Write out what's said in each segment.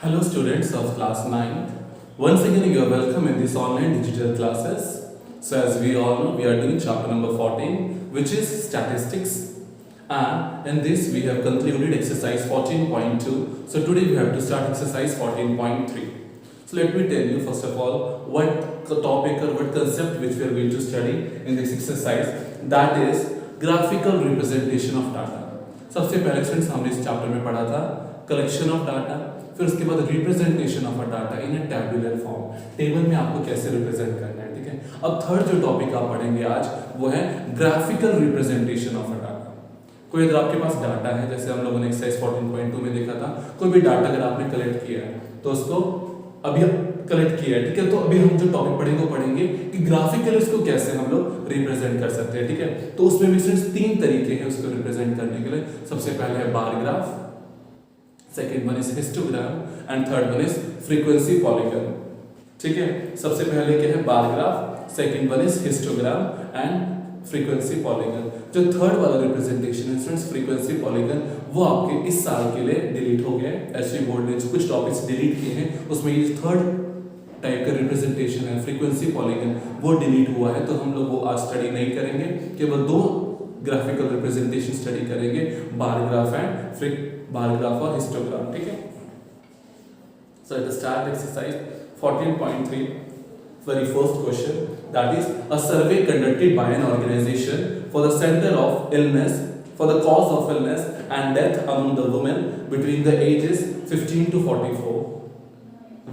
Hello students of class 9th. Once again you are welcome in this online digital classes. So as we all know we are doing chapter number 14 which is statistics, and in this we have concluded exercise 14.2. So today we have to start exercise 14.3. So let me tell you first of all what the topic or what concept which we are going to study in this exercise, that is graphical representation of data. सबसे पहले students हमने इस chapter में पढ़ा था collection of data, फिर उसके बाद representation of a data in a tabular form, table में आपको कैसे रिप्रेजेंट करना है, ठीक है। अब थर्ड जो टॉपिक आप पढ़ेंगे आज वो है graphical representation of a data. कोई अगर आपके पास डाटा है, जैसे हम लोगों ने एक्सरसाइज 14.2 में देखा था, कोई भी डाटा अगर आपने कलेक्ट किया है तो उसको अभी कलेक्ट किया है, ठीक है, तो अभी हम जो टॉपिक पढ़ेंगे वो पढ़ेंगे कि ग्राफिकली इसको कैसे हम लोग रिप्रेजेंट कर सकते हैं, ठीक है। तो उसमें भी सिर्फ तीन तरीके हैं उसको रिप्रेजेंट करने के लिए। सबसे पहले है bar graph, second one is histogram and third one is frequency polygon, ठीक है। सबसे पहले क्या है bar graph, second one is histogram and frequency polygon. जो थर्ड वाला रिप्रेजेंटेशन है स्टूडेंट्स फ्रीक्वेंसी पॉलीगन, वो आपके इस साल के लिए डिलीट हो गया है। एचवी बोर्ड ने जो कुछ टॉपिक्स डिलीट किए हैं उसमें ये थर्ड टाइप का रिप्रेजेंटेशन है फ्रीक्वेंसी पॉलीगन, वो डिलीट हुआ है, तो हम लोग वो आज स्टडी नहीं करेंगे। केवल दो ग्राफिकल रिप्रेजेंटेशन स्टडी करेंगे, बार ग्राफ और हिस्टोग्राम, ठीक है। So let us start exercise 14.3. very first question, that is a survey conducted by an organization for the center of illness, for the cause of illness and death among the women between the ages 15 to 44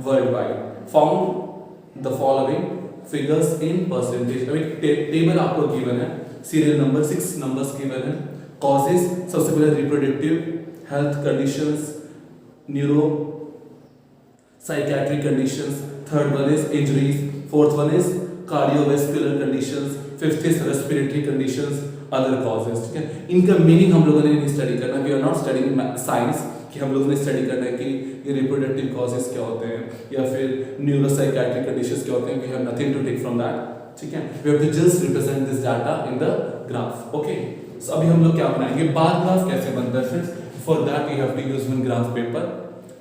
worldwide found the following figures in percentage. अभी table आपको given है, serial number 6 numbers given है। Causes सबसे पहले reproductive health conditions, neuro psychiatric conditions, third one is injuries, fourth one is cardiovascular conditions, fifth is respiratory conditions, other causes, ठीक है। इनका meaning हम लोगों ने नहीं स्टडी करना, we are not studying science कि हम लोगों ने स्टडी करना है कि ये रिप्रोडक्टिव कॉजेस क्या होते हैं या फिर न्यूरोसाइकियाट्रिक कंडीशंस क्या होते हैं। We have nothing to take from that, ठीक है। We have to just represent this data in the graph, okay. So अभी हम लोग क्या बनाएंगे, बार ग्राफ कैसे बनता है friends. For that we have to use one graph paper,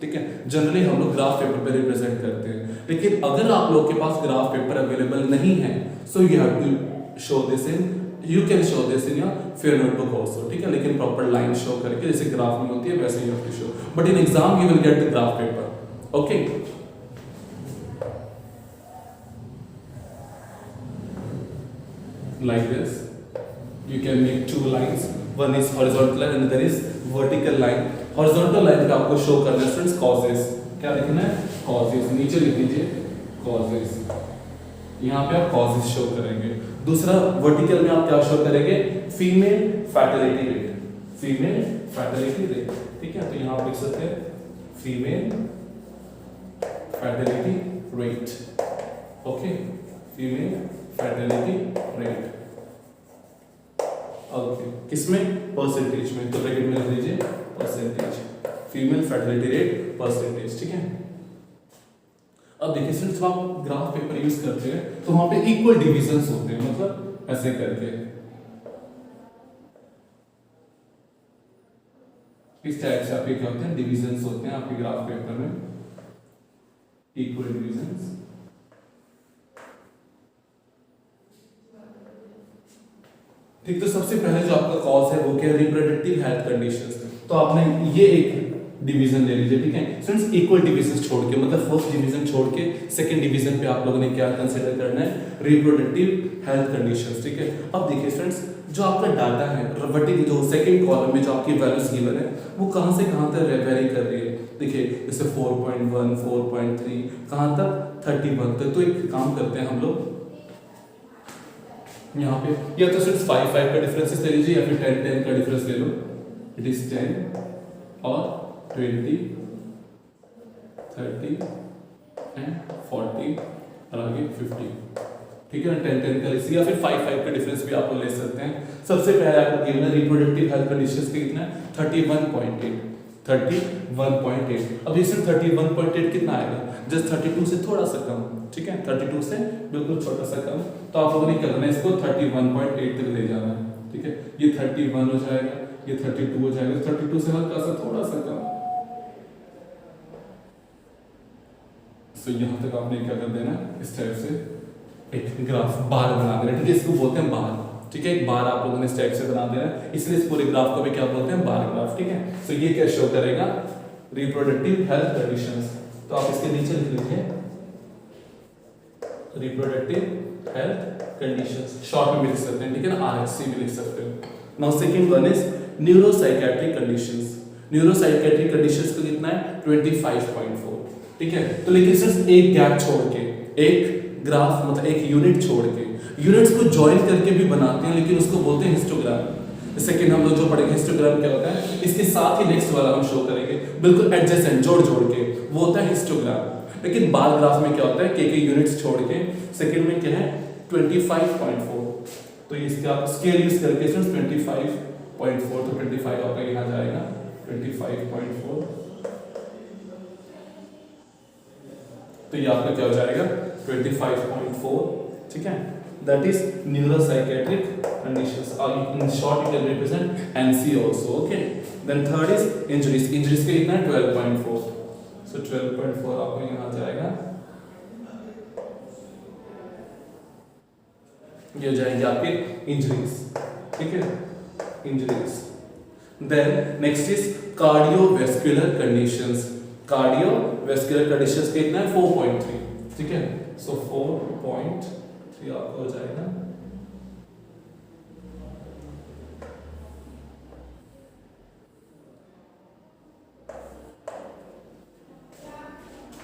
ठीक है। जनरली हम लोग ग्राफ पेपर पे रिप्रेजेंट करते हैं, लेकिन अगर आप लोग के पास ग्राफ पेपर अवेलेबल नहीं है so you have to show this in, you can show this in your fair notebook also, ठीक है, लेकिन प्रॉपर लाइन शो करके जैसे ग्राफ में होती है वैसे you have to show, but in exam you will get the graph paper, okay. Like this you can make two lines, one is horizontal line and another is vertical line. horizontal line पे आपको show करना है friends causes, क्या लिखना है causes, नीचे लिख लीजिए causes, यहाँ पे आप causes शो करेंगे। दूसरा vertical में आप क्या शो करेंगे, female fertility rate, female fertility rate, ठीक है। तो यहाँ आप लिख सकते हैं female fertility rate, okay, female fertility rate, okay, किसमें परसेंटेज में, तो ब्रैकेट में लिख लीजिए percentage, female fertility rate percentage, ठीक है। अब देखिए सिर्फ जब आप ग्राफ पेपर यूज करते हैं तो वहां पे इक्वल डिविजन्स होते हैं, मतलब ऐसे करके इस टाइप से आपके क्या होते हैं डिविजन्स होते हैं आपके ग्राफ पेपर में, इक्वल डिविजन्स। ठीक, तो सबसे पहले जो आपका कॉज है वो क्या है रिप्रोडक्टिव हेल्थ कंडीशंस, तो आपने ये एक डिवीजन ले लीजिए, ठीक है। स्टूडेंट्स इक्वल डिवीजन छोड़ के, मतलब फर्स्ट डिवीजन छोड़ के सेकंड डिवीजन पे आप लोगों ने क्या कंसीडर करना है रिप्रोडक्टिव हेल्थ कंडीशंस, ठीक है। अब देखिए स्टूडेंट्स जो आपका डाटा है वर्टिकल जो सेकंड कॉलम में जो आपकी वैल्यूज गिवन है वो कहां से कहां तक वेरी कर रही है, देखिए जैसे 4.1 4.3 कहां तक 31 तक। तो एक काम करते हैं हम लोग यहाँ पे, या तो सिर्फ 5 5 का डिफरेंस ले लीजिए या फिर 10 10 का डिफरेंस ले लो, इट इज 10 और 20 30 एंड 40 और आगे 50, ठीक है ना। 10 10 का लीजिए या फिर 5 5 का डिफरेंस भी आप ले सकते हैं। सबसे पहले आपको गिवन है रिप्रोडक्टिव हेल्थ कंडीशंस का कितना है 31.8, 31.8। अब इसमें 31.8 कितना आएगा, जस्ट 32 से थोड़ा सा कम, ठीक है, 32 से बिल्कुल छोटा सा कम। तो आप लोगों ने क्या करना है इसको 31.8 तक ले जाना है, ठीक है। ये 31 हो जाएगा, ये 32 हो जाएगा, 32 से हल्का सा थोड़ा सा कम, सो यहाँ तक आपने क्या कर देना, इस टाइप से एक ग्राफ बार बना देना, ठीक है, इसको बोलते हैं बार, ठीक है, एक बार आप लोगों ने इस टाइप से बना देना, इसलिए इस पूरे ग्राफ को भी क्या बोलते हैं, बार ग्राफ, ठीक है। सो ये क्या शो करेगा, रिप्रोडक्टिव हेल्थ कंडीशंस, तो आप इसके नीचे लिख लीजिए रिप्रोडक्टिव हेल्थ कंडीशंस, शॉर्ट में भी लिख सकते हैं, ठीक है ना, आरएचसी भी लिख सकते हो। Now second one is neuropsychiatric conditions. Neuropsychiatric conditions को कितना है 25.4, ठीक है। तो लेकिन सिर्फ एक गैप छोड़ के, एक ग्राफ मतलब एक यूनिट छोड़ के, यूनिट्स को ज्वाइन करके भी बनाते हैं, लेकिन उसको बोलते हैं हिस्टोग्राम। सेकंड हम लोग जो पढ़ेंगे हिस्टोग्राम क्या होता है, इसके साथ ही नेक्स्ट वाला हम शो करेंगे बिल्कुल एडजेसेंट, जोड़ जोड़ के, वो होता है हिस्टोग्राम। लेकिन बार ग्राफ में क्या होता है, के यूनिट्स छोड़ के, सेकंड में क्या है 25.4, तो इसके आप स्केल यूज करके सिर्फ 25.4, तो 25 आपका यहाँ जाएगा 25.4, तो ये आपका क्या हो जाएगा 25.4, ठीक है। That is neuropsychiatric conditions, in short you can represent NC also, okay. Then third is injuries. Injuries का कितना है 12.4, so 12.4 आपको यहाँ जाएगा, ये हो जाएंगे आपके इंजरीज, ठीक है, injuries. Then next is cardiovascular conditions. Cardiovascular conditions कितना है 4.3, ठीक है, सो 4.3 आपको हो जाएगा।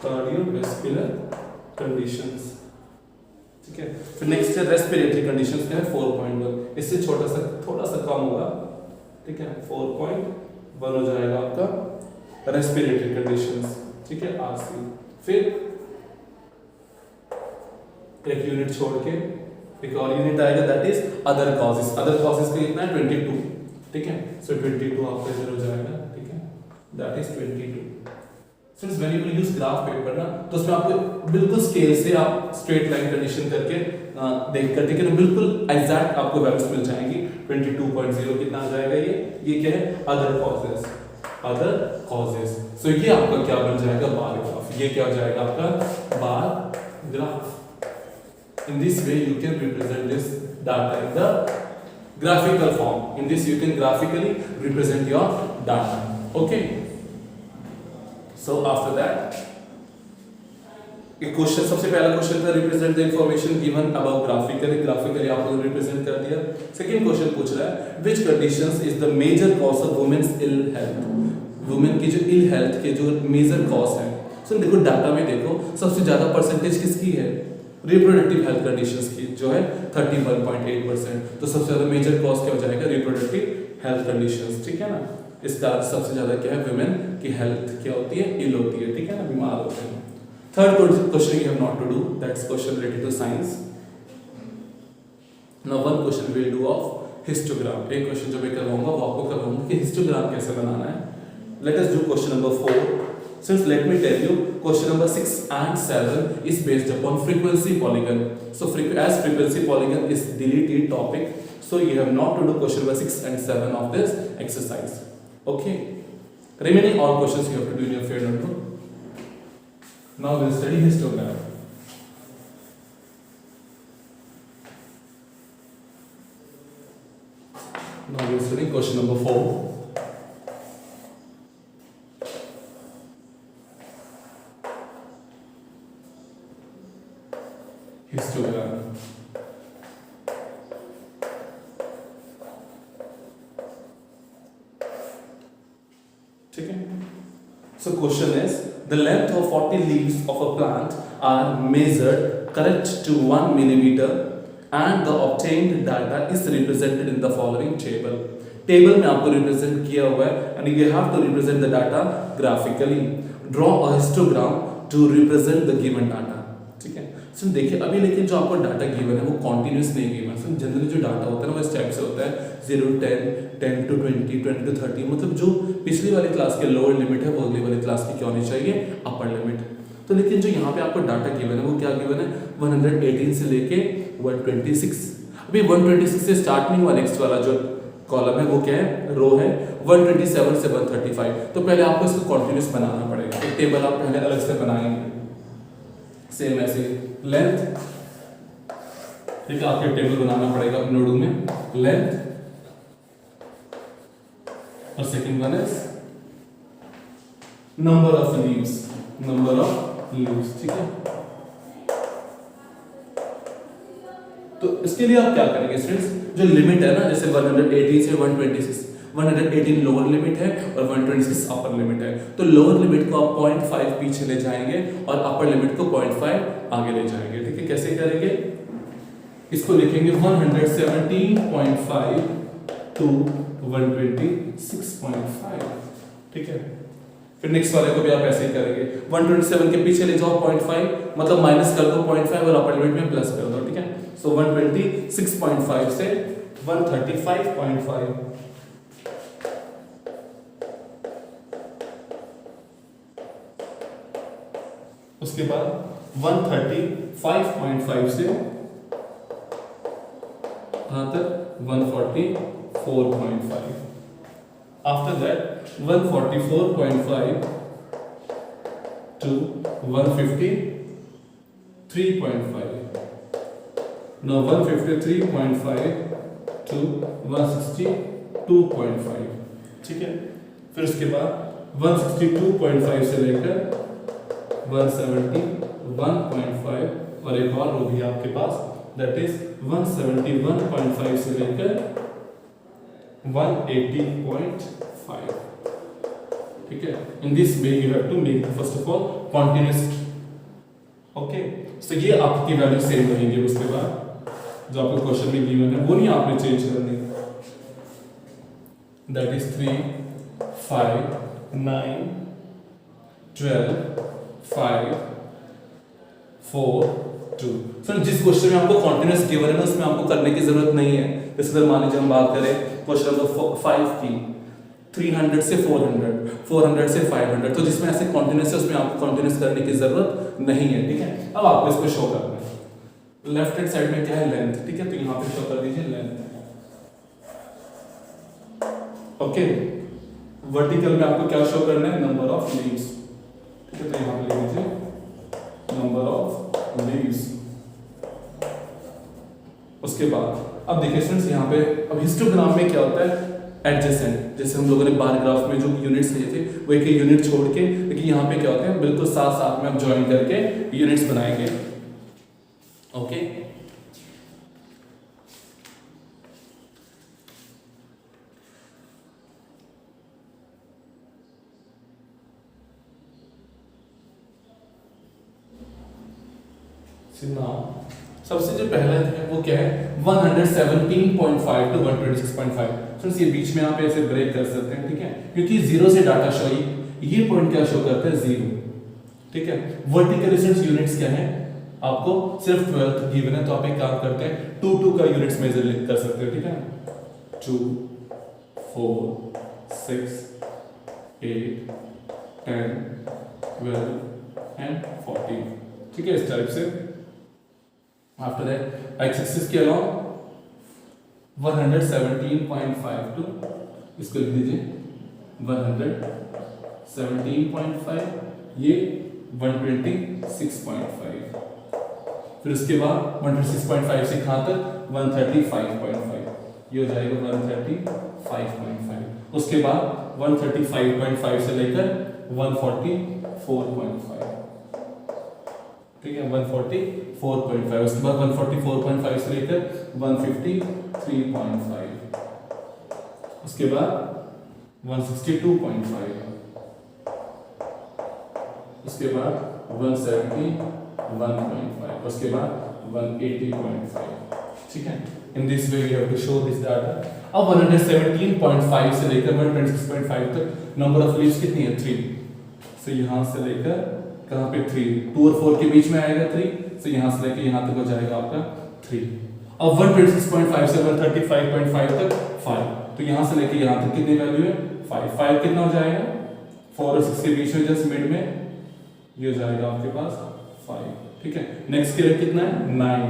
कार्डियोवैस्कुलर कंडीशंस, ठीक है। फिर नेक्स्ट है रेस्पिरेटरी कंडीशंस क्या है 4.1, इससे छोटा सा थोड़ा सा कम होगा, ठीक है, 4.1 हो जाएगा आपका रेस्पिरेटरी कंडीशंस, ठीक है, आरसी। फिर एक यूनिट छोड़ के एक और यूनिट आएगा, that is other causes. Other causes का कितना है 22, ठीक है, सो 22 आपका इधर हो जाएगा, ठीक है, that is 22। Since when you will use graph paper ना, तो उसमें आपको बिल्कुल स्केल से आप स्ट्रेट लाइन कंडीशन करके देख कर, ठीक है ना, बिल्कुल एग्जैक्ट आपको वैल्यूज मिल जाएंगी। 22.0 कितना आ जाएगा, ये क्या है अदर कॉजेस, अदर कॉजेस। सो ये आपका क्या बन जाएगा बार ग्राफ, ये क्या हो जाएगा आपका bar graph. In this way you can represent this data in the graphical form. In this you can graphically represent your data, okay. So after that, एक क्वेश्चन, सबसे पहला क्वेश्चन था represent the information given above graphically, graphically आप लोगों ने represent कर दिया। Second question पूछ रहा है which conditions is the major cause of women's ill health. Women की जो इल हेल्थ के जो मेजर कॉज है, सो देखो डाटा में देखो सबसे ज्यादा परसेंटेज किसकी है, रिप्रोडक्टिव हेल्थ कंडीशंस की, जो है 31.8%। तो सबसे ज्यादा मेजर कॉज क्या हो जाएगा रिप्रोडक्टिव हेल्थ कंडीशंस, ठीक है ना। इसका सबसे ज्यादा क्या है वुमेन की हेल्थ क्या होती है, इल होती है, ठीक है ना, बीमार होते हैं। Third question you have not to do, that's question related to science. Now one question will do of histogram. एक क्वेश्चन जो मैं करवाऊंगा वो आपको करवाऊंगा कि हिस्टोग्राम कैसे बनाना है। Let us do question number 4। Since let me tell you, question number 6 and 7 is based upon frequency polygon. So as frequency polygon is deleted topic, so you have not to do question number 6 and 7 of this exercise. Okay. Remaining all questions you have to do in your fair notebook. Now we'll study histogram. Now we'll study question number 4. Histogram. ठीक है। So question is the length of 40 leaves of a plant are measured correct to 1 millimeter and the obtained data is represented in the following table. Table में आपको represent किया हुआ है and you have to represent the data graphically. Draw a histogram to represent the given data. ठीक है। सो देखिए अभी लेकिन जो आपको डाटा गिवन है वो कॉन्टिन्यूस नहीं गिवन है। जनरली जो डाटा होता है ना वो इस टाइप से होता है 0 to 10, 10 to 20, 20 to 30, मतलब जो पिछली वाली क्लास के लोअर लिमिट है वो अगली वाली क्लास की क्या होनी चाहिए अपर लिमिट। तो लेकिन जो यहाँ पे आपको डाटा गिवन है वो क्या गिवन है 118 से लेके 126। अभी 126 से स्टार्टिंग वाला नेक्स्ट वाला जो कॉलम है वो क्या है रो है 127 से 135। तो पहले आपको इसको कॉन्टिन्यूस बनाना पड़ेगा। एक टेबल आप पहले अलग से बनाएंगे, सेम ऐसे लेंथ, ठीक है, आपके टेबल बनाना पड़ेगा अपने नोटबुक में, लेंथ, और second one is number of leaves, number of leaves, ठीक है। तो इसके लिए आप क्या करेंगे स्टूडेंट्स, जो लिमिट है ना, जैसे 118 से 126, 118 लोअर लिमिट है और 126 अपर लिमिट है, तो लोअर लिमिट को आप 0.5 पीछे ले जाएंगे और अपर लिमिट को 0.5 आगे ले जाएंगे, ठीक है। कैसे करेंगे, इसको लिखेंगे 117.5 टू 126.5, ठीक है। फिर नेक्स्ट वाले को भी आप ऐसे ही करेंगे, 127 के पीछे ले जाओ 0.5, मतलब माइनस कर दो 0.5 और अपर लिमिट में प्लस कर दो, ठीक है। सो 126.5 से 135.5, उसके बाद 135.5 से कहां तक, 144.5, after that 144.5 to 153.5, now 153.5 to 162.5, ठीक है। फिर उसके बाद 162.5 से लेकर 171.5 और एक और वो भी आपके पास, दैट इज 171.5 से लेकर 180.5, ठीक है। In this way you have to make first of all continuous, okay. So ये आपकी वैल्यू सेम रहेंगे, उसके बाद जो आपको क्वेश्चन में गिवन है वो नहीं आपने चेंज करनी, दैट इज 3, 5, 9, 12, 5, 4, 2। सर जिस क्वेश्चन में आपको कॉन्टिन्यूअस गिवन है ना, उसमें आपको करने की जरूरत नहीं है। जैसे मान लीजिए हम बात करें क्वेश्चन नंबर 5 की, 300 से 400, 400 से 500, तो जिसमें ऐसे कॉन्टिन्यूअस है उसमें आपको कॉन्टिन्यूअस करने की जरूरत नहीं है, ठीक है। अब आपको इसको शो करना है, लेफ्ट हैंड साइड में क्या है, लेंथ, ठीक है। तो यहाँ पे शो कर दीजिए लेंथ, ओके। वर्टिकल में आपको क्या शो करना है, नंबर ऑफ लीव्स, ठीक है। तो यहाँ पे लिख दीजिए नंबर ऑफ लीव्स। उसके बाद अब देखिए स्टूडेंट्स, यहाँ पे अब हिस्टोग्राम में क्या होता है, एडजेसेंट, जैसे हम लोगों ने बार ग्राफ में जो यूनिट्स लिए थे वो एक यूनिट छोड़ के, लेकिन यहाँ पे क्या होता है, बिल्कुल साथ साथ में आप ज्वाइन करके यूनिट्स बनाएंगे, ओके। सबसे जो पहला है वो क्या है, 117.5 टू 126.5। फ्रेंड्स ये बीच में आप ऐसे ब्रेक कर सकते हैं, ठीक है, क्योंकि जीरो से डाटा शो, ये पॉइंट क्या शो करता है, 0, ठीक है। वर्टिकल यूनिट्स क्या है, आपको सिर्फ 12th गिवन है, तो आप एक काम करते हैं 2 का यूनिट्स मेजर कर सकते हो, ठीक है। 2, 4, 6, 8, 10, 12 एंड 14, ठीक है, इस टाइप से। आफ्टर दैट एक्स एक्सिस के अलावा 117.5 टू, इसको लिख दीजिए 117.5, ये 126.5, फिर उसके बाद 126.5 से कहाँ तक, 135.5, ये हो जाएगा 135.5, उसके बाद 135.5 से लेकर 144.5, ठीक है, 144.5, उसके बाद 144.5 से लेकर 153.5, उसके बाद 162.5, उसके बाद 171.5, उसके बाद 180.5, ठीक है। In this way you have to show this data. अब 117.5 से लेकर 126.5 तक नंबर ऑफ लीव्स कितनी है, 3। सो यहाँ से लेकर कहाँ पे, 3, 2 और 4 के बीच में आएगा 3, तो यहाँ से लेकर यहाँ तक हो जाएगा आपका 3। अब 126.5 से 135.5 तक 5, तो यहाँ से लेकर यहाँ तक कितनी वैल्यू है, 5। 5 कितना हो जाएगा, 4 और 6 के बीच में जस्ट मिड में, ये हो जाएगा आपके पास 5, ठीक है। नेक्स्ट के लिए कितना है, 9,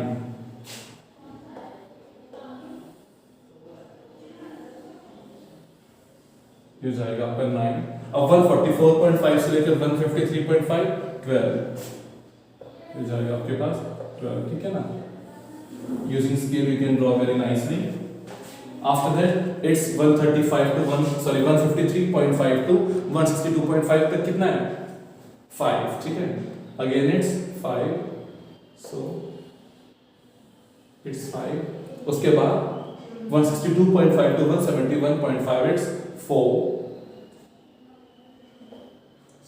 ये हो जाएगा आपका 9। अब 144.5 से लेकर 153.5, 12, मिल जाएगा आपके पास 12, ठीक है ना. Using scale you can draw very nicely. After that it's 135 to 153.5 to 162.5 तक कितना है 5, ठीक है. Again it's 5, so it's 5. उसके बाद 162.5 to 171.5 it's 4,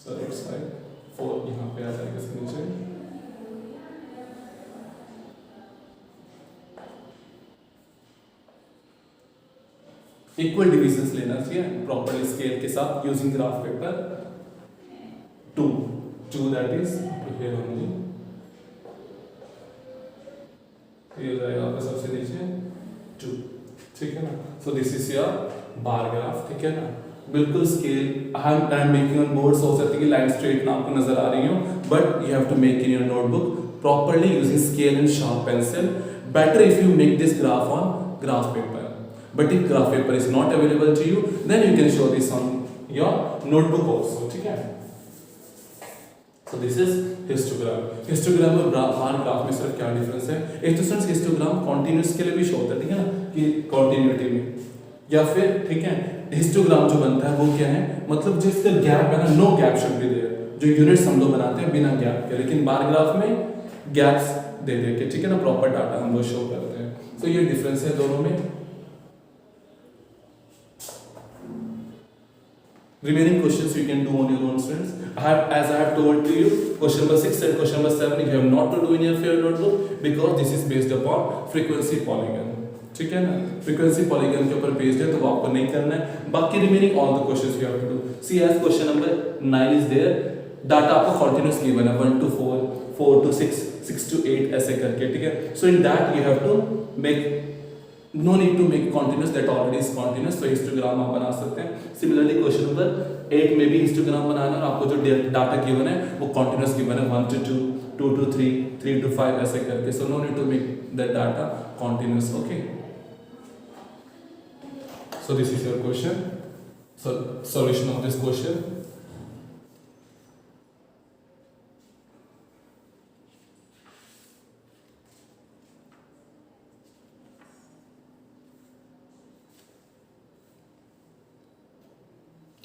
so it's 5, 4 यहाँ पे आ जाएगा इसके नीचे. इक्वल डिविजन्स लेना चाहिए प्रॉपरली स्केल के साथ using graph paper. 2 that is here only. ये जाएगा आपका सबसे नीचे 2, ठीक है ना. So this is your bar graph, ठीक है ना. बिल्कुल scale I am making on board. हो सकता है कि लाइन स्ट्रेट ना आपको नजर आ रही हो, but you have to make in your notebook properly using scale and sharp pencil. Better if you make this graph on graph paper. But if graph paper is not available to you, then you can show this on your notebook also, ठीक है. So this is histogram. Histogram और bar graph में सिर्फ क्या difference है. एक तो सिर्फ हिस्टोग्राम कॉन्टिन्यूस के लिए भी शो होता है, ठीक है ना, कि कॉन्टिन्यूटी में, या फिर ठीक है हिस्टोग्राम जो बनता है वो क्या है, मतलब जिसका गैप है ना, no gap should be there. जो यूनिट्स हम लोग बनाते हैं बिना गैप के, लेकिन बार ग्राफ में गैप्स दे के, ठीक है ना, प्रॉपर डाटा हम वो शो करते हैं. तो ये डिफरेंस है दोनों में. Remaining questions you can do on your own, students. As I have told to you, question number 6 and question number 7 you have not to do in your fair notebook because this is based upon frequency polygon. ठीक है ना, frequency polygon के ऊपर based है तो वो आपको नहीं करना है. बाकी remaining all the questions you have to do. See as question number 9 is there, data आपको continuous given है 1 to 4, 4 to 6, 6 to 8 ऐसे करके, ठीक है. So in that you have to make, no need to make continuous, that already is continuous. So histogram आप बना सकते हैं. Similarly question number 8 में भी histogram बनाना है. आपको जो डाटा गिवन है वो continuous गिवन है 1 to 2, 2 to 3, 3 to 5 ऐसे करके. So no need to make that data continuous. Okay. So this is your question. So solution of this question.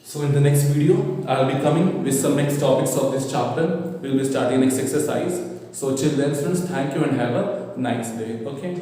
So in the next video, I'll be coming with some next topics of this chapter. We'll be starting next exercise. So till then, students, thank you and have a nice day. Okay.